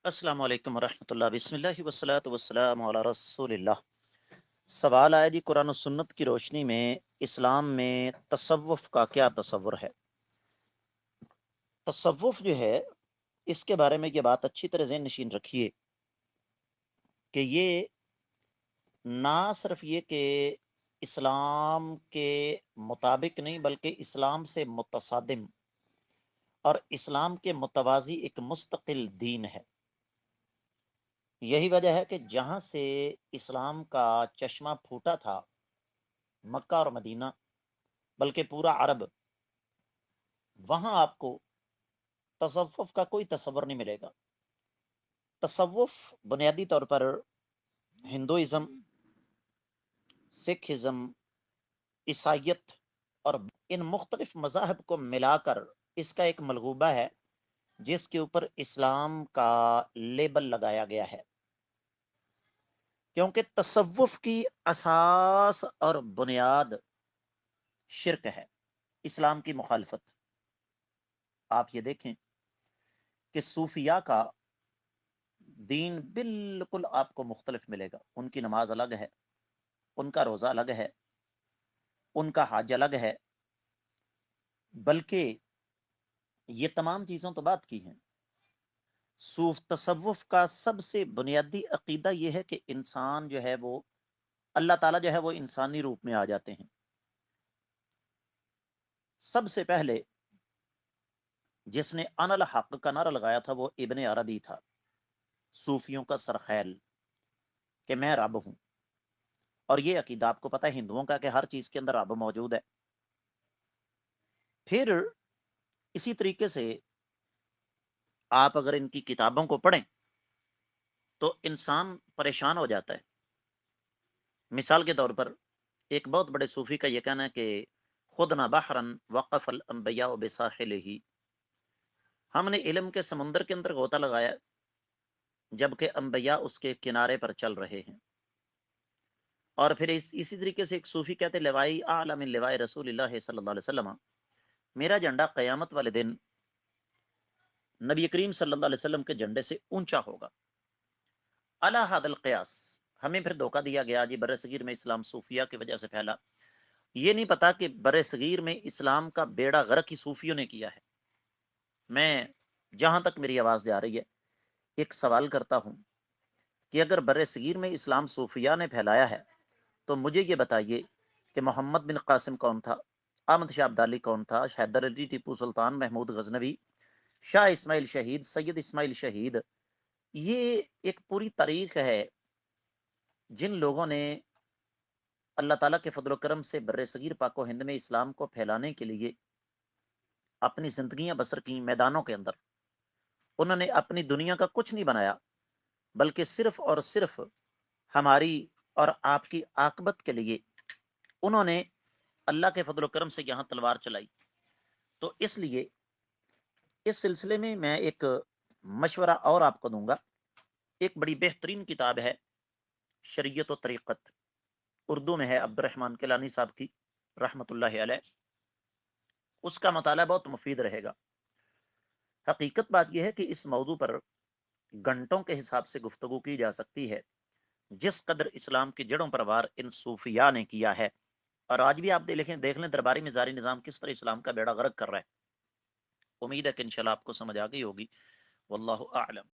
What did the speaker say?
السلام علیکم ورحمۃ اللہ، بسم اللہ والصلاۃ والسلام علی رسول اللہ۔ سوال آیا جی، قرآن و سنت کی روشنی میں اسلام میں تصوف کا کیا تصور ہے؟ تصوف جو ہے، اس کے بارے میں یہ بات اچھی طرح ذہن نشین رکھیے کہ یہ نہ صرف یہ کہ اسلام کے مطابق نہیں، بلکہ اسلام سے متصادم اور اسلام کے متوازی ایک مستقل دین ہے۔ یہی وجہ ہے کہ جہاں سے اسلام کا چشمہ پھوٹا تھا، مکہ اور مدینہ، بلکہ پورا عرب، وہاں آپ کو تصوف کا کوئی تصور نہیں ملے گا۔ تصوف بنیادی طور پر ہندوازم، سکھ ازم، عیسائیت اور ان مختلف مذاہب کو ملا کر اس کا ایک ملغوبہ ہے جس کے اوپر اسلام کا لیبل لگایا گیا ہے، کیونکہ تصوف کی اساس اور بنیاد شرک ہے، اسلام کی مخالفت۔ آپ یہ دیکھیں کہ صوفیاء کا دین بالکل آپ کو مختلف ملے گا۔ ان کی نماز الگ ہے، ان کا روزہ الگ ہے، ان کا حج الگ ہے، بلکہ یہ تمام چیزوں تو بات کی ہیں۔ تصوف کا سب سے بنیادی عقیدہ یہ ہے کہ انسان جو ہے وہ اللہ تعالیٰ جو ہے وہ انسانی روپ میں آ جاتے ہیں۔ سب سے پہلے جس نے ان الحق کا نعرہ لگایا تھا وہ ابن عربی تھا، صوفیوں کا سرخیل، کہ میں رب ہوں۔ اور یہ عقیدہ آپ کو پتہ ہے ہندوؤں کا کہ ہر چیز کے اندر رب موجود ہے۔ پھر اسی طریقے سے آپ اگر ان کی کتابوں کو پڑھیں تو انسان پریشان ہو جاتا ہے۔ مثال کے طور پر ایک بہت بڑے صوفی کا یہ کہنا ہے کہ خود نہ بحرن وقف الانبیاء بساحلہ، ہم نے علم کے سمندر کے اندر غوطہ لگایا جبکہ انبیاء اس کے کنارے پر چل رہے ہیں۔ اور پھر اسی طریقے سے ایک صوفی کہتے لوائی اعلی من لوائی رسول اللہ صلی اللہ علیہ وسلم، میرا جھنڈا قیامت والے دن نبی کریم صلی اللہ علیہ وسلم کے جھنڈے سے اونچا ہوگا۔ اعلی حد القیاس، ہمیں پھر دھوکہ دیا گیا جی بر صغیر میں اسلام صوفیہ کی وجہ سے پھیلا۔ یہ نہیں پتا کہ بر صغیر میں اسلام کا بیڑا غرق ہی صوفیوں نے کیا ہے۔ میں جہاں تک میری آواز جا رہی ہے ایک سوال کرتا ہوں کہ اگر بر صغیر میں اسلام صوفیہ نے پھیلایا ہے تو مجھے یہ بتائیے کہ محمد بن قاسم کون تھا، احمد شاہ ابدالی کون تھا، حیدر علی ٹیپو سلطان، محمود غزنوی، شاہ اسماعیل شہید، سید اسماعیل شہید، یہ ایک پوری تاریخ ہے جن لوگوں نے اللہ تعالیٰ کے فضل و کرم سے بر صغیر پاک و ہند میں اسلام کو پھیلانے کے لیے اپنی زندگیاں بسر کی میدانوں کے اندر۔ انہوں نے اپنی دنیا کا کچھ نہیں بنایا، بلکہ صرف اور صرف ہماری اور آپ کی عاقبت کے لیے انہوں نے اللہ کے فضل و کرم سے یہاں تلوار چلائی۔ تو اس لیے اس سلسلے میں ایک مشورہ اور آپ کو دوں گا۔ ایک بڑی بہترین کتاب ہے شریعت و طریقت، اردو میں ہے، عبد الرحمن کیلانی صاحب کی رحمت اللہ علیہ۔ اس کا مطالعہ بہت مفید رہے گا۔ حقیقت بات یہ ہے کہ اس موضوع پر گھنٹوں کے حساب سے گفتگو کی جا سکتی ہے، جس قدر اسلام کی جڑوں پر وار ان صوفیاء نے کیا ہے۔ اور آج بھی آپ دیکھ لیں درباری مزاری نظام کس طرح اسلام کا بیڑا غرق کر رہا ہے۔ امید ہے کہ انشاءاللہ آپ کو سمجھ آ گئی ہوگی۔ واللہ اعلم۔